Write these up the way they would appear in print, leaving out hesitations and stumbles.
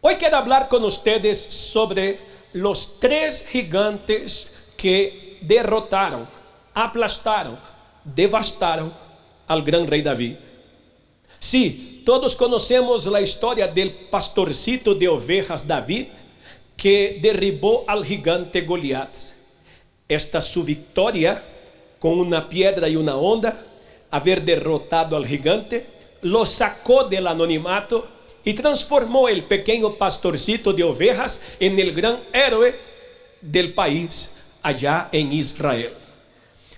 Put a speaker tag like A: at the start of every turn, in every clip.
A: Hoy quiero hablar con ustedes sobre los tres gigantes que derrotaron, aplastaron, devastaron al gran rey David. Sí, todos conocemos la historia del pastorcito de ovejas David, que derribó al gigante Goliat. Esta su victoria con una piedra y una onda, haber derrotado al gigante, lo sacó del anonimato y transformó el pequeño pastorcito de ovejas en el gran héroe del país allá en Israel.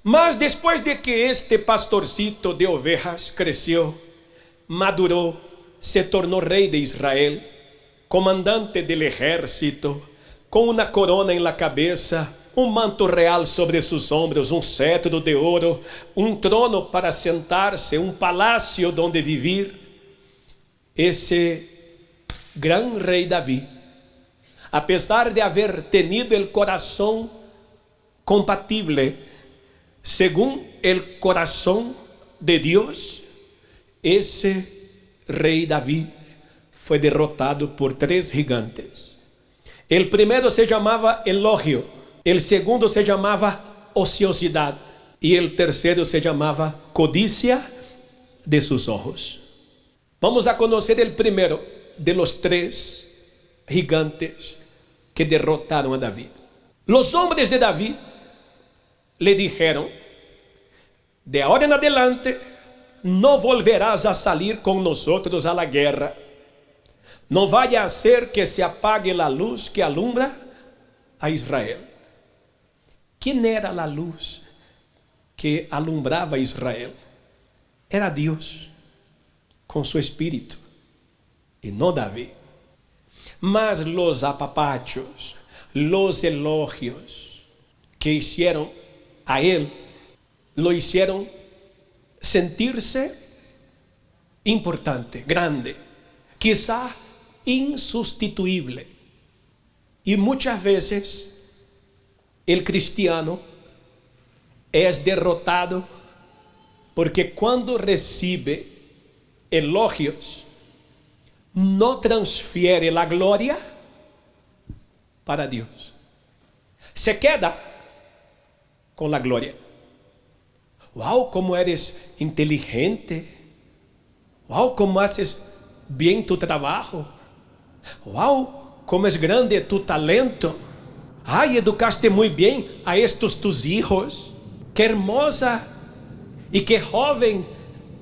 A: Mas después de que este pastorcito de ovejas creció, maduró, se tornó rey de Israel, comandante del ejército, con una corona en la cabeza, un manto real sobre sus hombros, un cetro de oro, un trono para sentarse, un palacio donde vivir. Ese gran rey David, a pesar de haber tenido el corazón compatible según el corazón de Dios, ese rey David fue derrotado por tres gigantes. El primero se llamaba elogio, el segundo se llamaba ociosidad y el tercero se llamaba codicia de sus ojos. Vamos a conocer el primero de los tres gigantes que derrotaron a David. Los hombres de David le dijeron: de ahora en adelante no volverás a salir con nosotros a la guerra. No vaya a ser que se apague la luz que alumbra a Israel. ¿Quién era la luz que alumbraba a Israel? Era Dios, con su espíritu, y no David. Mas los apapachos, los elogios que hicieron a él, lo hicieron sentirse importante, grande, quizá insustituible. Y muchas veces el cristiano es derrotado porque cuando recibe elogios, no transfiere la gloria para Dios. Se queda con la gloria. Wow, cómo eres inteligente. Wow, cómo haces bien tu trabajo. Wow, cómo es grande tu talento. Ay, educaste muy bien a estos tus hijos. Qué hermosa y qué joven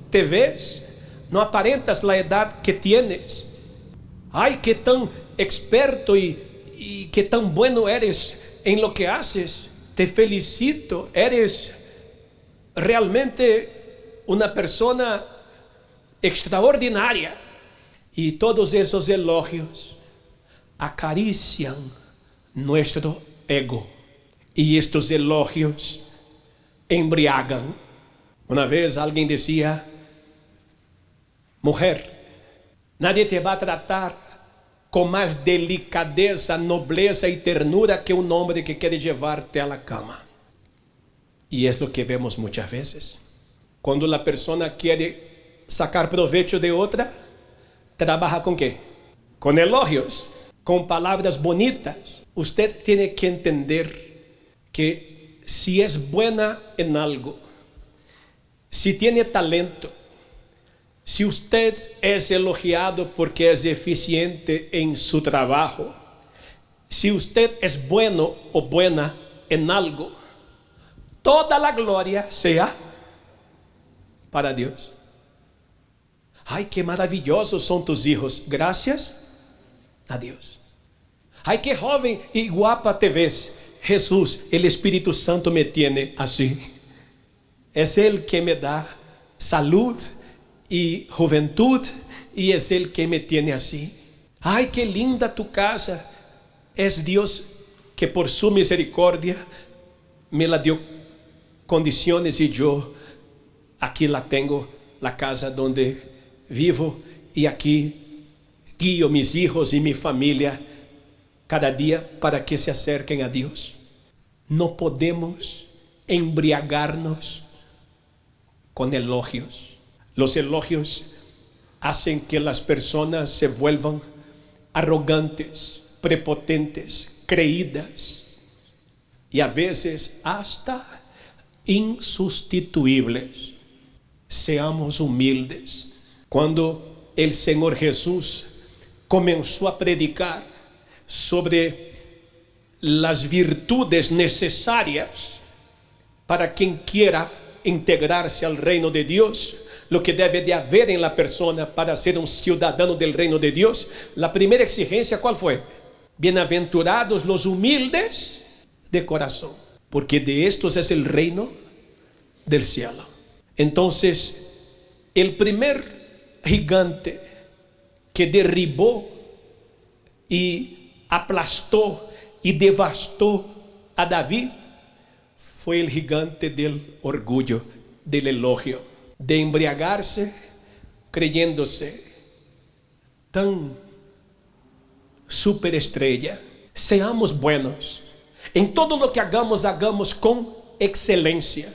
A: te ves. No aparentas la edad que tienes. Ay, qué tan experto y qué tan bueno eres en lo que haces. Te felicito. Eres realmente una persona extraordinaria. Y todos esos elogios acarician nuestro ego. Y estos elogios embriagan. Una vez alguien decía: mujer, nadie te va a tratar con más delicadeza, nobleza y ternura que un hombre que quiere llevarte a la cama. Y es lo que vemos muchas veces. Cuando la persona quiere sacar provecho de otra, trabaja ¿con qué? Con elogios, con palabras bonitas. Usted tiene que entender que si es buena en algo, si tiene talento, si usted es elogiado porque es eficiente en su trabajo, si usted es bueno o buena en algo, toda la gloria sea para Dios. Ay, qué maravillosos son tus hijos. Gracias a Dios. Ay, qué joven y guapa te ves. Jesús, el Espíritu Santo me tiene así. Es Él que me da salud y juventud, y es Él que me tiene así. Ay, qué linda tu casa. Es Dios que por su misericordia me la dio condiciones y yo aquí la tengo, la casa donde vivo, y aquí guío mis hijos y mi familia cada día para que se acerquen a Dios. No podemos embriagarnos con elogios. Los elogios hacen que las personas se vuelvan arrogantes, prepotentes, creídas y a veces hasta insustituibles. Seamos humildes. Cuando el Señor Jesús comenzó a predicar sobre las virtudes necesarias para quien quiera integrarse al reino de Dios, lo que debe de haber en la persona para ser un ciudadano del reino de Dios, la primera exigencia, ¿cuál fue? Bienaventurados los humildes de corazón, porque de estos es el reino del cielo. Entonces, el primer gigante que derribó y aplastó y devastó a David fue el gigante del orgullo, del elogio, de embriagarse creyéndose tan superestrella. Seamos buenos. En todo lo que hagamos, hagamos con excelencia.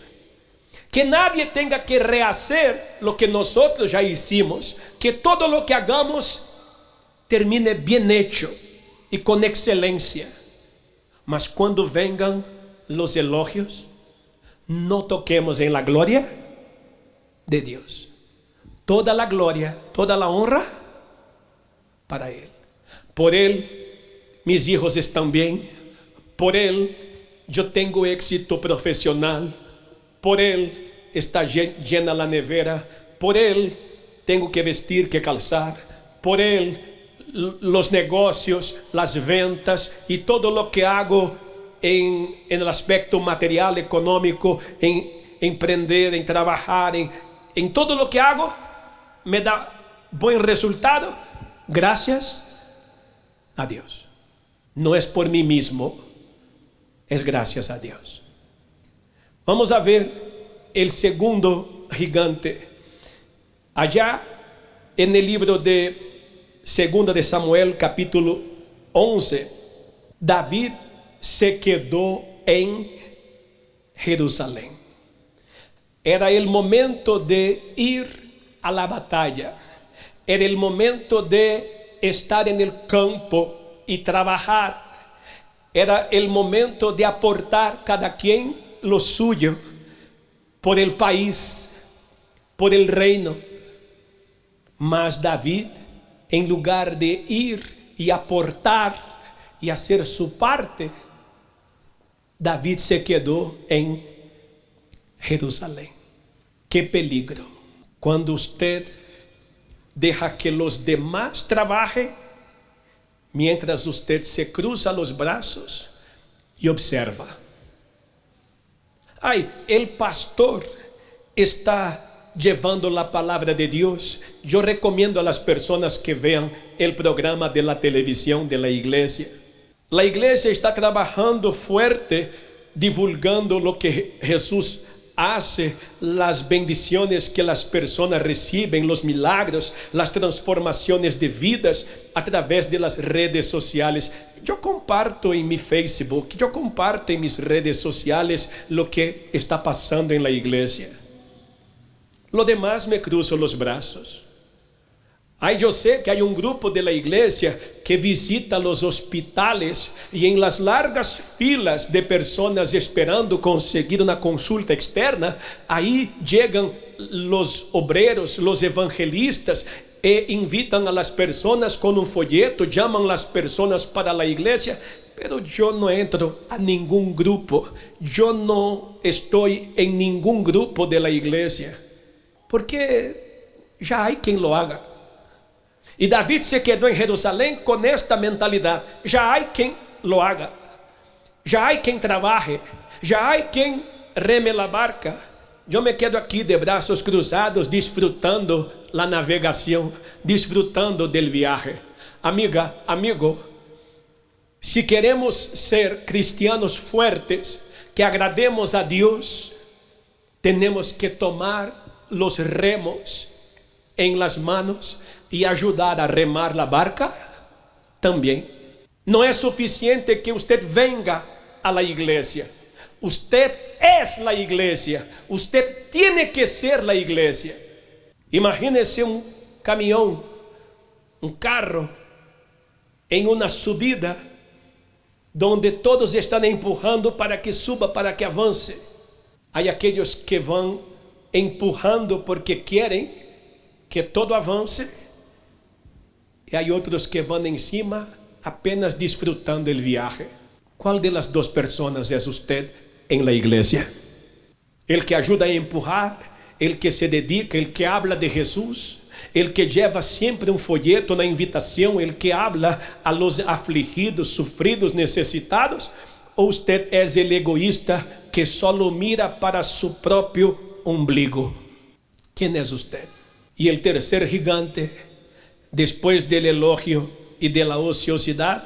A: Que nadie tenga que rehacer lo que nosotros ya hicimos. Que todo lo que hagamos termine bien hecho y con excelencia. Mas cuando vengan los elogios, no toquemos en la gloria de Dios. Toda la gloria, toda la honra para Él. Por Él mis hijos están bien. Por Él yo tengo éxito profesional. Por Él está llena la nevera. Por Él tengo que vestir, que calzar. Por Él los negocios, las ventas y todo lo que hago en el aspecto material, económico, en emprender, en trabajar, en todo lo que hago, me da buen resultado, gracias a Dios. No es por mí mismo, es gracias a Dios. Vamos a ver el segundo gigante. Allá en el libro de Segunda de Samuel, capítulo 11, David se quedó en Jerusalén. Era el momento de ir a la batalla. Era el momento de estar en el campo y trabajar. Era el momento de aportar cada quien lo suyo por el país, por el reino. Mas David, en lugar de ir y aportar y hacer su parte, David se quedó en Jerusalén. Qué peligro cuando usted deja que los demás trabajen mientras usted se cruza los brazos y observa. Ay, el pastor está llevando la palabra de Dios. Yo recomiendo a las personas que vean el programa de la televisión de la iglesia. La iglesia está trabajando fuerte, divulgando lo que Jesús hace, las bendiciones que las personas reciben, los milagros, las transformaciones de vidas a través de las redes sociales. Yo comparto en mi Facebook, yo comparto en mis redes sociales lo que está pasando en la iglesia. Lo demás me cruzo los brazos. Ay, yo sé que hay un grupo de la iglesia que visita los hospitales y en las largas filas de personas esperando conseguir una consulta externa, ahí llegan los obreros, los evangelistas e invitan a las personas con un folleto, llaman a las personas para la iglesia. Pero yo no entro a ningún grupo, yo no estoy en ningún grupo de la iglesia, porque ya hay quien lo haga. Y David se quedó en Jerusalén con esta mentalidad: ya hay quien lo haga, ya hay quien trabaje, ya hay quien reme la barca. Yo me quedo aquí de brazos cruzados, disfrutando la navegación, disfrutando del viaje. Amiga, amigo, si queremos ser cristianos fuertes, que agrademos a Dios, tenemos que tomar los remos en las manos y ayudar a remar la barca también. No es suficiente que usted venga a la iglesia. Usted es la iglesia. Usted tiene que ser la iglesia. Imagínese un camión, un carro em uma subida, donde todos estão empurrando para que suba, para que avance. Há aqueles que vão empurrando porque querem que todo avance, e há outros que vão em cima apenas disfrutando o viaje. Qual de las duas pessoas é usted em la igreja? El que ajuda a empurrar, el que se dedica, el que habla de Jesus, el que lleva sempre folheto na invitação, el que habla a los afligidos, sufridos, necessitados, ou usted é el egoísta que solo mira para su próprio umbigo? Quem é usted? E o terceiro gigante, depois del elogio e de la ociosidade,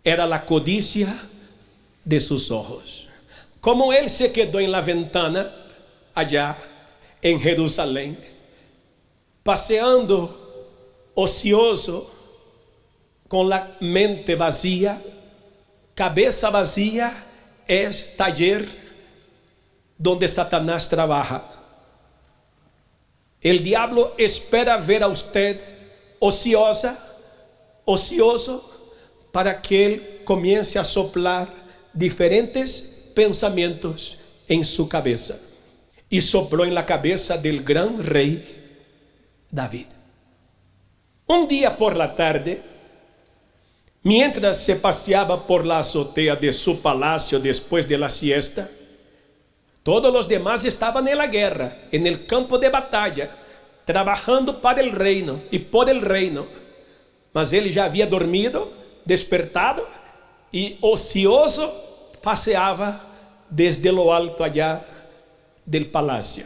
A: era la codicia de sus ojos. Como ele se quedou em la ventana, allá em Jerusalém, passeando ocioso, com la mente vazia, cabeça vazia, é taller donde Satanás trabaja. El diablo espera ver a usted ocioso, para que ele comece a soplar diferentes pensamentos em sua cabeça. E soprou em la cabeça del gran rei David. Um dia por la tarde, mientras se paseaba por la azotea de su palacio después de la siesta, todos los demás estaban en la guerra, en el campo de batalla, trabajando para el reino y por el reino. Mas ele já havia dormido, despertado e ocioso passeava desde lo alto allá del palacio.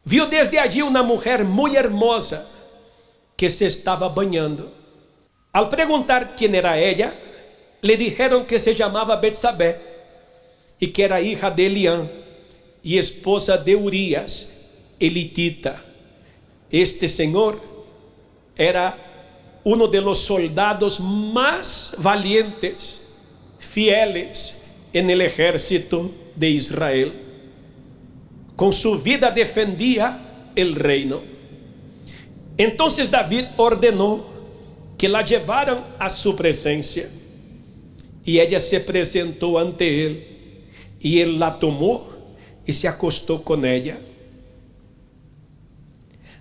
A: Viu desde allí uma mulher muito hermosa que se estava banhando. Al preguntar quem era ella, le dijeron que se llamaba Betsabé e que era hija de Eliam e esposa de Urias, elitita. Este senhor era uno de los soldados más valientes, fieles en el ejército de Israel. Con su vida defendía el reino. Entonces David ordenó que la llevaran a su presencia, y ella se presentó ante él, y él la tomó y se acostó con ella.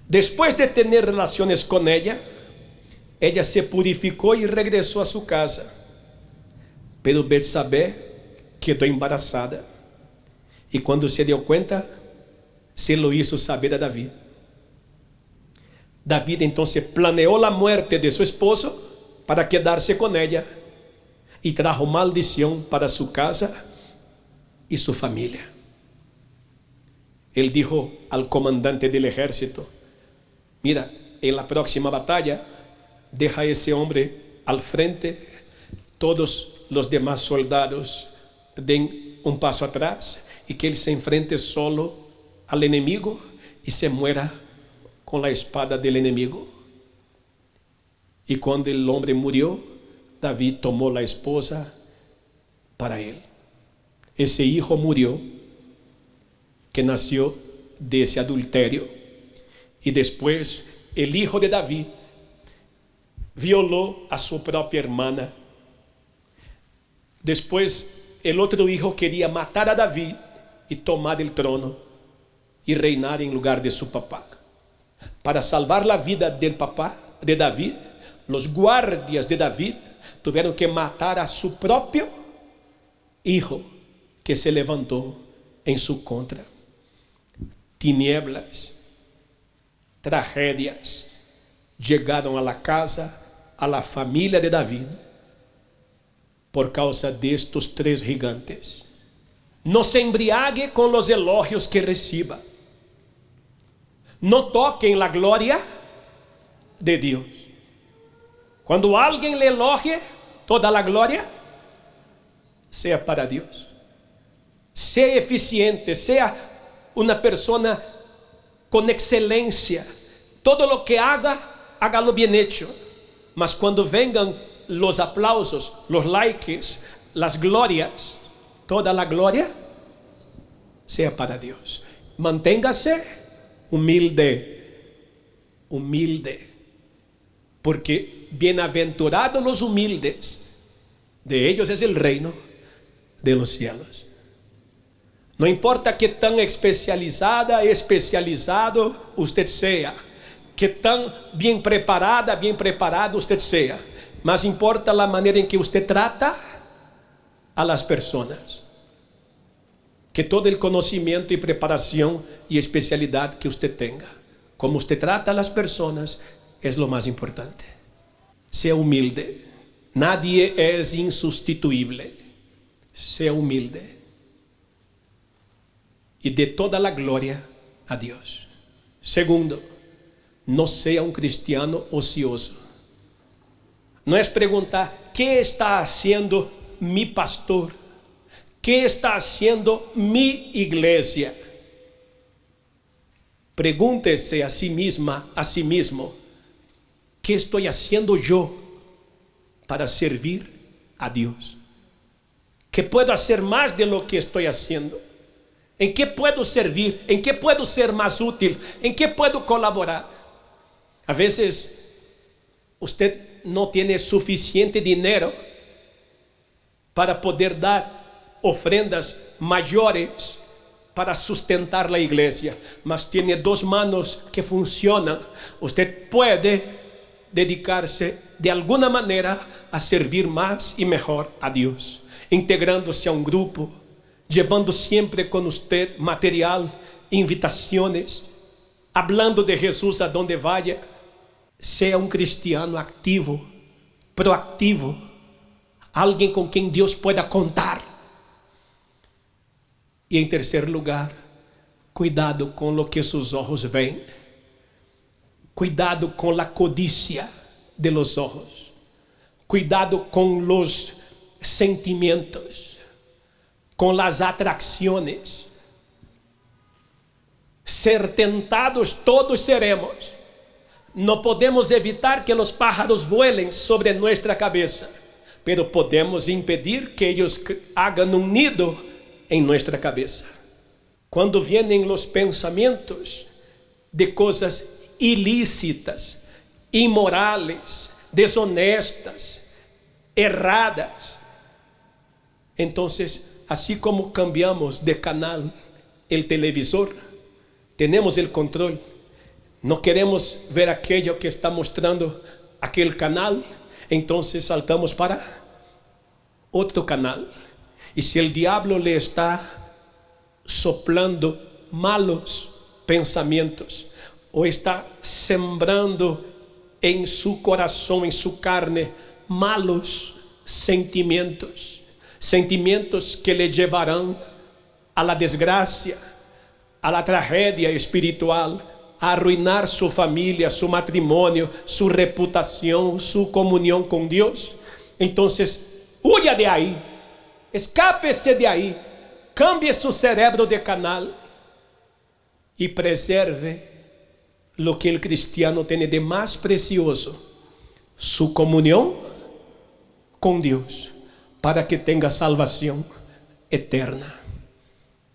A: Después de tener relaciones con ella, ella se purificó y regresó a su casa. Pero Betsabé quedó embarazada, y cuando se dio cuenta, se lo hizo saber a David. David entonces planeó la muerte de su esposo para quedarse con ella, y trajo maldición para su casa y su familia. Él dijo al comandante del ejército: mira, en la próxima batalla, deja a ese hombre al frente, todos los demás soldados den un paso atrás, y que él se enfrente solo al enemigo y se muera con la espada del enemigo. Y cuando el hombre murió, David tomó la esposa para él. Ese hijo murió, que nació de ese adulterio, y después el hijo de David violó a su propia hermana. Después el otro hijo quería matar a David y tomar el trono y reinar en lugar de su papá. Para salvar la vida del papá de David, los guardias de David tuvieron que matar a su propio hijo, que se levantó en su contra. Tinieblas, tragedias llegaron a la casa, a la familia de David, por causa de estos tres gigantes. No se embriague con los elogios que reciba. No toque en la gloria de Dios. Cuando alguien le elogie, toda la gloria sea para Dios. Sea eficiente, sea una persona con excelencia. Todo lo que haga, hágalo bien hecho. Mas cuando vengan los aplausos, los likes, las glorias, toda la gloria sea para Dios. Manténgase humilde, porque bienaventurados los humildes, de ellos es el reino de los cielos. No importa qué tan especializado usted sea, qué tan bien preparado usted sea, más importa la manera en que usted trata a las personas, que todo el conocimiento y preparación y especialidad que usted tenga. Como usted trata a las personas es lo más importante. Sea humilde. Nadie es insustituible. Sea humilde. Y dé toda la gloria a Dios. Segundo, no sea un cristiano ocioso. No es preguntar, ¿qué está haciendo mi pastor? ¿Qué está haciendo mi iglesia? Pregúntese a sí misma, a sí mismo, ¿qué estoy haciendo yo para servir a Dios? ¿Qué puedo hacer más de lo que estoy haciendo? ¿En qué puedo servir? ¿En qué puedo ser más útil? ¿En qué puedo colaborar? A veces usted no tiene suficiente dinero para poder dar ofrendas mayores para sustentar la iglesia, mas tiene dos manos que funcionan. Usted puede dedicarse de alguna manera a servir más y mejor a Dios, integrándose a un grupo, llevando siempre con usted material, invitaciones, hablando de Jesús a donde vaya. Sea un cristiano activo, proactivo, alguien con quien Dios pueda contar. Y en tercer lugar, cuidado con lo que sus ojos ven. Cuidado con la codicia de los ojos. Cuidado con los sentimientos, con las atracciones. Ser tentados todos seremos. No podemos evitar que los pájaros vuelen sobre nuestra cabeza, pero podemos impedir que ellos hagan un nido en nuestra cabeza. Cuando vienen los pensamientos de cosas ilícitas, inmorales, deshonestas, erradas, entonces, así como cambiamos de canal el televisor, tenemos el control. No queremos ver aquello que está mostrando aquel canal, entonces saltamos para otro canal. Y si el diablo le está soplando malos pensamientos o está sembrando en su corazón, en su carne, malos sentimientos, sentimientos que le llevarán a la desgracia, a la tragedia espiritual, a arruinar su familia, su matrimonio, su reputación, su comunión con Dios, entonces huya de ahí, escápese de ahí, cambie su cerebro de canal y preserve lo que el cristiano tiene de más precioso, su comunión con Dios, para que tenga salvación eterna.